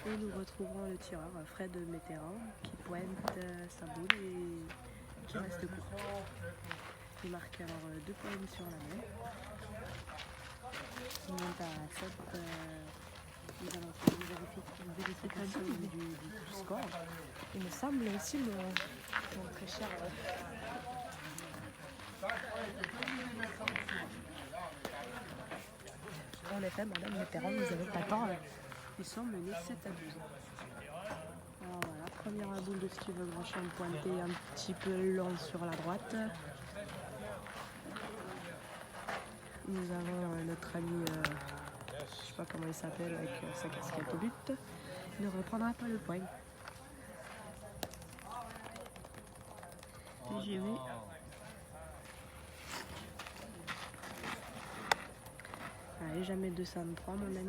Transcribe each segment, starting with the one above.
Et nous retrouverons le tireur Fred Mitterrand qui pointe sa boule et qui reste court. Il marque alors 2 points sur la main. Il monte à 7. Nous allons faire une vérification du score. Il me semble aussi mon très cher. En effet, Madame Mitterrand, nous avons pas tort. Ils sont menés 7-12. Alors voilà, première boule de Steve Grandchamp pointée un petit peu long sur la droite. Nous avons notre ami, je sais pas comment il s'appelle, avec sa casquette au but. Il ne reprendra pas le point. TGV. Allez, jamais 203 mon ami.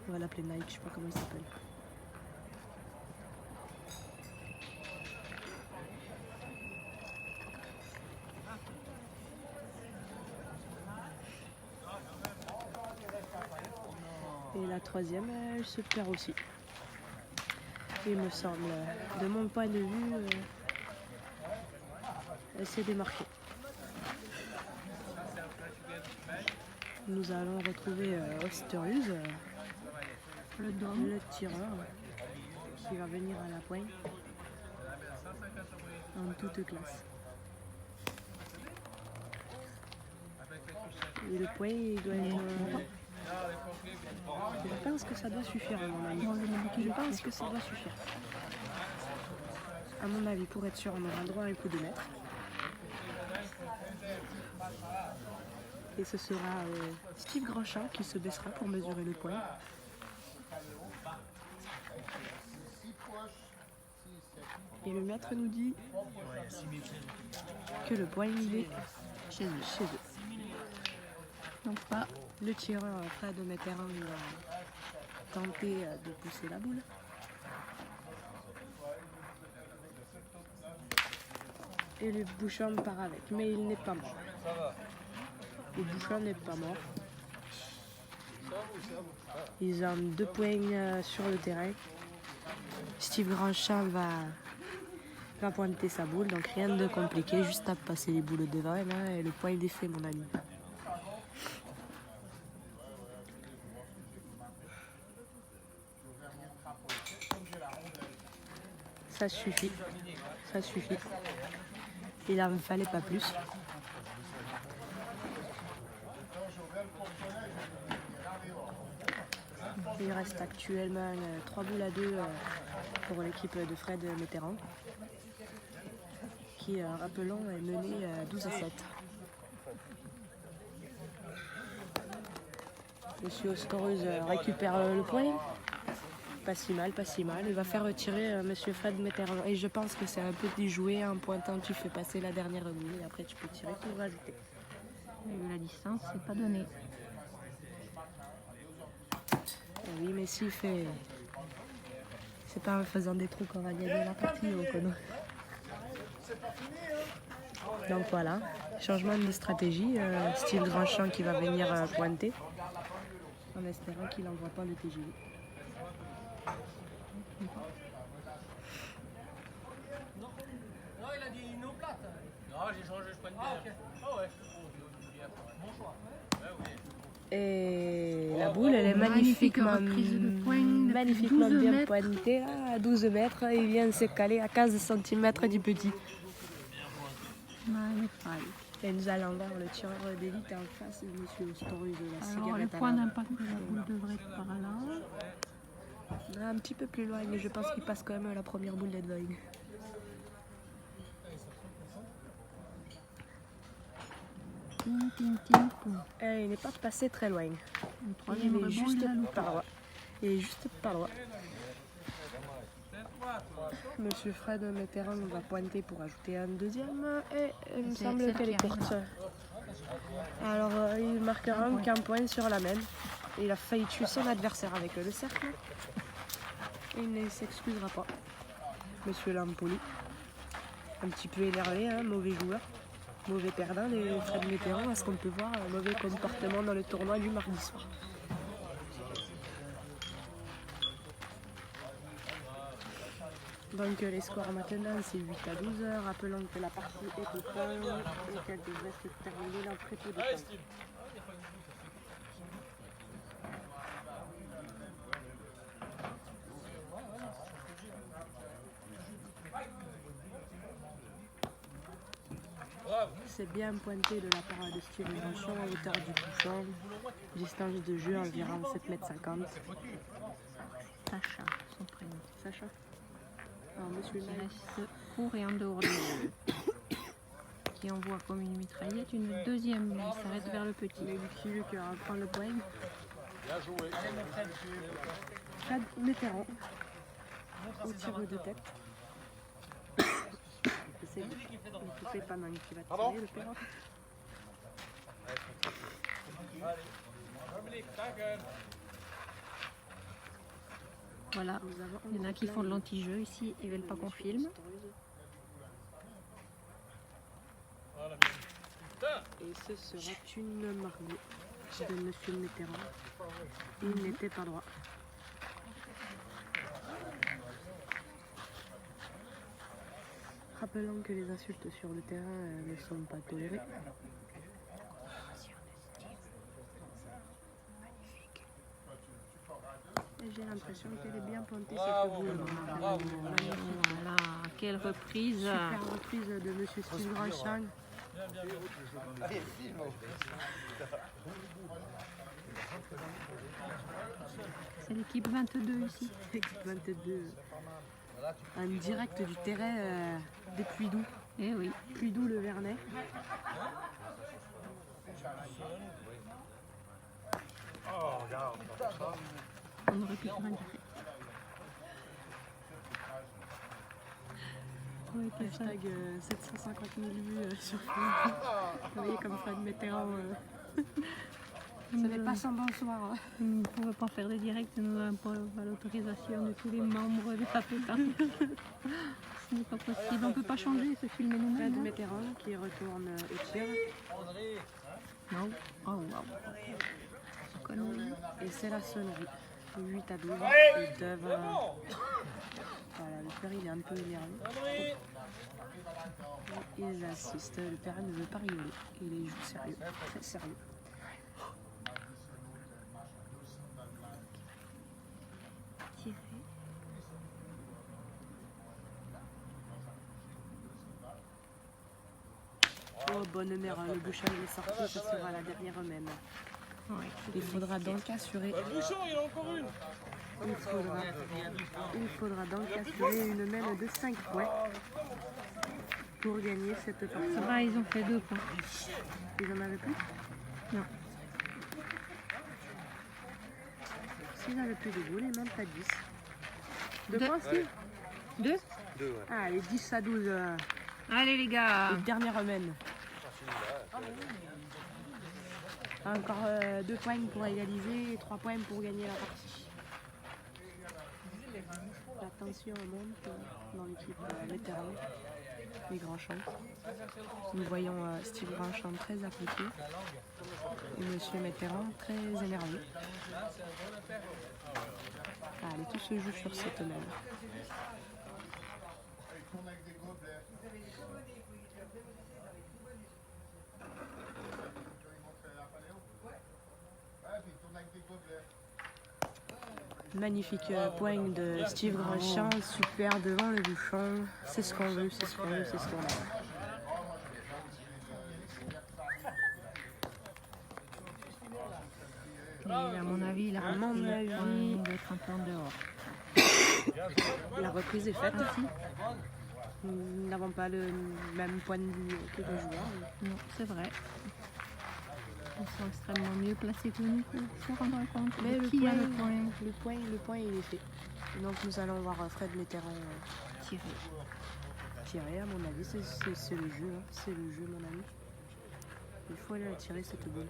On va l'appeler Nike, je sais pas comment il s'appelle. Et la troisième, elle se perd aussi. Il me semble, de mon point de vue, elle s'est démarquée. Nous allons retrouver Osterhus, le tireur, qui va venir à la pointe en toute classe. Et le point, il doit être... Je pense que ça doit suffire à mon avis. Je pense que ça doit suffire. À mon avis, pour être sûr, on aura le droit à un coup de mètre. Et ce sera Steve Grandchamp qui se baissera pour mesurer le point. Et le maître nous dit que le point il est chez eux. Donc pas le tireur Fred Mitterrand va tenter de pousser la boule. Et le Bouchon part avec, mais il n'est pas mort. Le Bouchon n'est pas mort. Ils ont 2 points sur le terrain. Steve Grandchamp va pointer sa boule, donc rien de compliqué, juste à passer les boules devant là, et le point il est fait mon ami. Ça suffit, ça suffit. Il n'en fallait pas plus. Il reste actuellement 3 boules à 2 pour l'équipe de Fred Mitterrand, qui, rappelons, est menée 12-7. Monsieur Osterhus récupère le point. Pas si mal, pas si mal. Il va faire retirer Monsieur Fred Mitterrand. Et je pense que c'est un petit jouet. En pointant, tu fais passer la dernière boule et après tu peux tirer pour rajouter. Et la distance, c'est pas donné. Oui, mais s'il fait... C'est pas en faisant des trous qu'on va gagner la partie, au cono. Donc voilà, changement de stratégie. Steve Grandchamp qui va venir pointer. En espérant qu'il n'envoie pas le TGV. Non, il a dit une eau plate. Non, j'ai changé, je prends une bière. Ah ouais. Bon choix. Et la boule, elle est magnifiquement bien pointée, là, à 12 mètres. Il vient de se caler à 15 cm du petit. Et nous allons voir le tireur d'élite en face de M. Osterhus de la cigarette. Alors, le point d'impact de la boule devrait être par là. Un petit peu plus loin, mais je pense qu'il passe quand même à la première boule d'Edwin. Il n'est pas passé très loin. Il est juste par là. Il est juste par là. Monsieur Fred Mitterrand va pointer pour ajouter un deuxième et il me semble qu'elle est courte. Alors il marquera qu'un point sur la même. Il a failli tuer son adversaire avec le cercle. Il ne s'excusera pas. Monsieur Lampoli, un petit peu énervé, hein, mauvais joueur, mauvais perdant, les Fred Mitterrand, à ce qu'on peut voir, un mauvais comportement dans le tournoi du mardi soir. Donc les scores maintenant c'est 8 à 12. Rappelons que la partie est au temps et qu'elle devrait se terminer dans très peu de temps. C'est bien pointé de la part de Steve Grandchamp à hauteur du bouchon. Distance de jeu environ 7,50 m. Sacha, son prénom. Sacha. Alors, monsieur Qui reste court et en dehors du jeu. Qui envoie comme une mitraillette une deuxième. Il s'arrête vers le petit. Mais Lucky Luke reprend le point. Bien joué. Fred Mitterrand au tir de tête. Il peut couper pendant qu'il va tirer le perron. Voilà, il y en a qui font de l'anti-jeu ici, ils veulent pas qu'on filme. Et ce sera une marque de monsieur Mitterrand. Il n'était pas droit. Rappelons que les insultes sur le terrain ne sont pas tolérées. J'ai l'impression qu'elle est bien pointée cette boule. Voilà, quelle reprise. Super reprise de monsieur Steve Grandchamp. C'est l'équipe 22 ici. L'équipe 22. En direct du terrain des Puydou. Eh oui. Puydou le Vernet. On aurait pu faire un direct. Ouais, hashtag 750 000 vues sur Facebook. Vous voyez comme Fred Mitterrand. Ce n'est pas son bonsoir. On ne pouvait pas faire des directs, nous n'avons pas l'autorisation de tous les membres de la pétanque. Ce n'est pas possible, on ne peut pas changer, se filmer Fred nous-mêmes. Mitterrand qui retourne au tir. Non. Oh, wow. On connaît. Et c'est la sonnerie. 8 à 12. Ils doivent. Voilà, le père il est un peu énervé. Ils assistent. Le père ne veut pas rigoler. Il joue sérieux. Très sérieux. Tiré. Oh, bonne mère, le bouchon il est sorti, ce sera la dernière même. Ouais. Il faudra donc assurer. Le bouchon, il y en a encore une. Il faudra donc assurer une mène de 5 points pour gagner cette partie. Ça va, ils ont fait 2 points. Ils en avaient plus? Non. S'ils n'avaient plus de boules, ils montent à 10. 2 Deux. points, Steve? 2. Ah, les 10 à 12. Allez les gars. Les dernières mènes. Encore 2 points pour égaliser et 3 points pour gagner la partie. La tension monte dans l'équipe vétéran, les Grandchamp. Nous voyons Steve Grandchamp très appliqué et monsieur Mitterrand très énervé. Allez, tout se joue sur cette mène. Magnifique point de Steve Grandchamp, super devant le bouchon. C'est ce qu'on veut, c'est ce qu'on veut, c'est ce qu'on a. Et à mon avis, il a À mon avis, d'être un peu en dehors. la reprise est faite ici. Nous n'avons pas le même point de vue que les joueurs. Non, c'est vrai. Ils sont extrêmement mieux placés que nous pour se rendre compte. Mais de qui a le point le point il est fait. Et donc nous allons voir Fred Mitterrand tiré. tirer. À mon avis, c'est le jeu. Hein. C'est le jeu, mon ami. Il faut aller la tirer cette boule.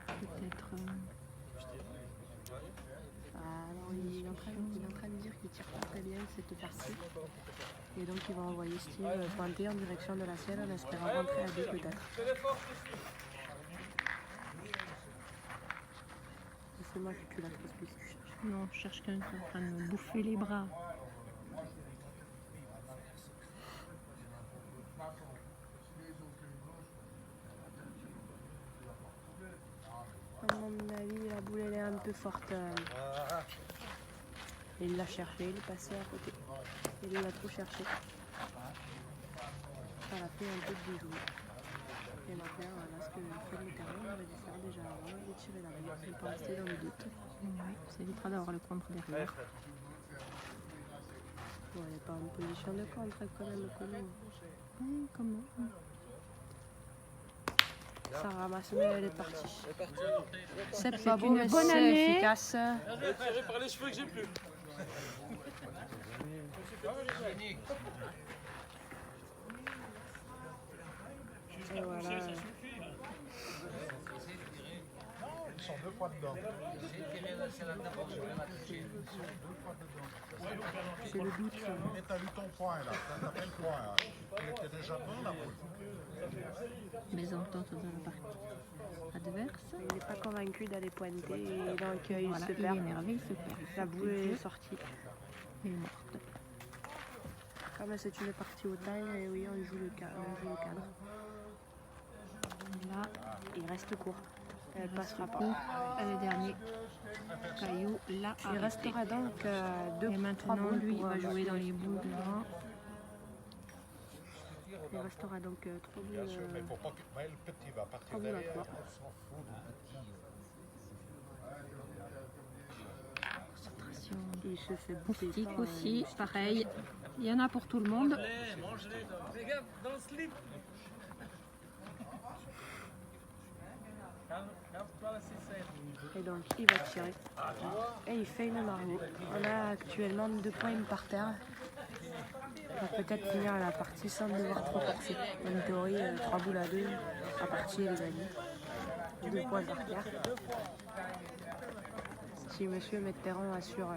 Peut-être. Alors il est en train de dire qu'il tire pas très bien cette partie. Et donc il va envoyer Steve pointer en direction de la sienne en espérant rentrer à 2 peut-être. C'est moi qui tue la fausse piste. Non, je cherche quelqu'un qui est en train de me bouffer les bras. À mon avis, la boule elle est un peu forte. Il l'a cherché, il est passé à côté. Il l'a trop cherché. Ça l'a fait un peu de bijou. Et maintenant, là, ce que Fred Mitterrand aurait dû faire déjà avant, il est tiré la balle. Il n'est pas resté dans le doute. Oui, ça évitera d'avoir le contre derrière. Bon, il n'est pas en position de contre quand même, connu. Oui, comment? Ça ramasse, mais elle est partie. C'est pas C'est beau, une mais bonne c'est année. efficace. Je vais tirer par les cheveux que j'ai plus. Et voilà. Ils sont 2 fois dedans. C'est le doute. Ça. Et t'as eu ton point là, t'as fait le point. Là. Il était déjà bon la boule. Les ententes dans la partie adverse. Il n'est pas convaincu d'aller pointer et donc il Voilà, se il est perd. énervé, il se perd. La boule est sortie. Il est morte. Comme c'est une partie au taille, et oui, on joue le cadre. Là, Il reste court. Elle ne passera pas. le dernier caillou, là, Il restera donc 2 et maintenant, lui, il va jouer dans les boules devant. Il restera donc 3 boules. Bien sûr, mais faut pas que le petit va partir boules à derrière. 3. On s'en fout du petit. Il se fait bouffer. Stick aussi, pareil. Il y en a pour tout le monde. Mange-les. Fais gaffe, dans le slip. Calme-toi la cécile. Et donc il va tirer. Et il fait une margot. On a actuellement 2 points par terre. On va peut-être finir la partie sans devoir trop forcer. En théorie, 3 boules à 2, la partie est gagnée. 2 points par terre. Si monsieur Mitterrand assure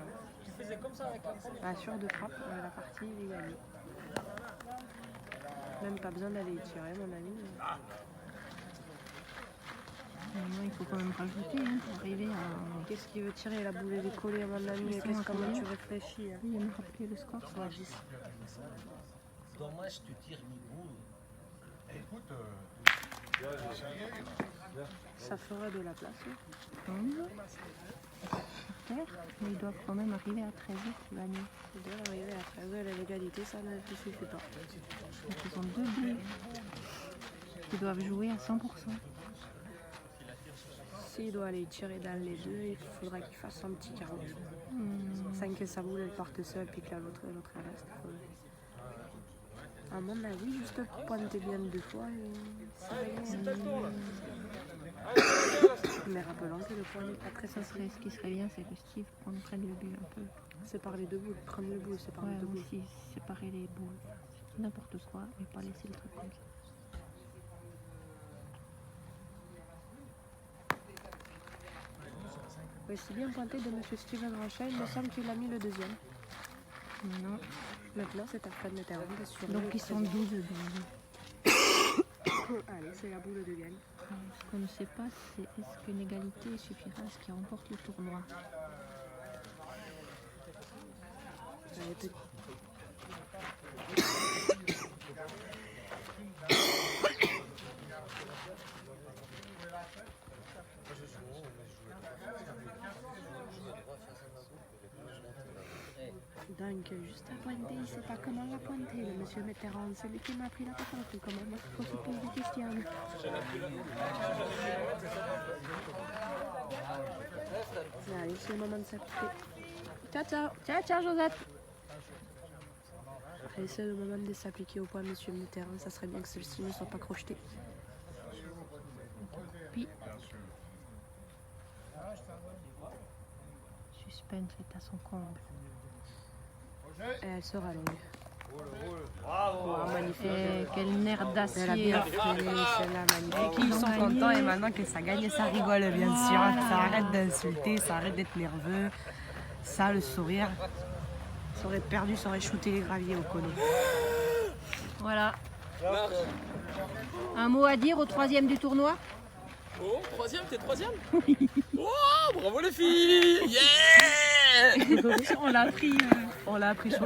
de frappe, la partie est gagnée. Même pas besoin d'aller y tirer, mon ami. Maintenant, il faut quand même rajouter pour arriver à... Qu'est-ce qu'il veut tirer? La boule est collée, mon ami. Comment tu réfléchis? Il me rappeler le score. 3-10. Dommage, tu tires mi boule. Écoute, Ça fera de la place. Hein. 11. Mais ils doivent quand même arriver à 13 pour gagner. Il doit arriver à 13 à l'égalité, ça ne suffit pas. Donc ils ont 2 boules qui doivent jouer à 100%. S'il doit aller tirer dans les deux, il faudra qu'il fasse un petit 40. Sans que sa boule elle parte seule puis que l'autre elle reste. À mon avis, juste pointer bien 2 fois et ça va. Mais rappelons que le point n'est pas très Ça serait, ce qui serait bien, c'est que Steve prenne le but un peu. C'est par les 2 boules. Prendre le bout, c'est par les 2 boules. Aussi séparer les boules. N'importe quoi, mais pas laisser le truc comme ça. Aussi bien pointé de M. Steven Ranchet, il me semble qu'il a mis le 2e. Non. Maintenant, c'est à Fred Mitterrand d'assurer. Donc ils sont 12 12. Allez, c'est la boule de gagne. Ce qu'on ne sait pas, c'est est-ce qu'une égalité suffira à ce qui remporte le tournoi. Allez, petit. Donc, juste à pointer, il ne sait pas comment la pointer, le monsieur Mitterrand. C'est lui qui m'a pris la patente. Comment moi, il faut se poser des questions. Allez, c'est le moment de s'appliquer. Ciao, ciao. Ciao, ciao Josette. Allez, c'est le moment de s'appliquer au point, monsieur Mitterrand. Ça serait bien que celle-ci ne soit pas crochetée. Puis, suspense est à son comble. Et elle sera longue. Bravo. Magnifique. Et quel nerf Elle a d'acier. bien fait, celle-là, magnifique. Ils sont gagné. contents et maintenant que ça gagne, ça rigole, bien sûr. Ça arrête d'insulter, ça arrête d'être nerveux. Ça, le sourire. Ça aurait perdu, ça aurait shooté les graviers au collet. Voilà. Un mot à dire au 3e du tournoi? Oh, 3e, t'es 3e? Oh, bravo les filles! Yeah! On l'a appris. On l'a appris sur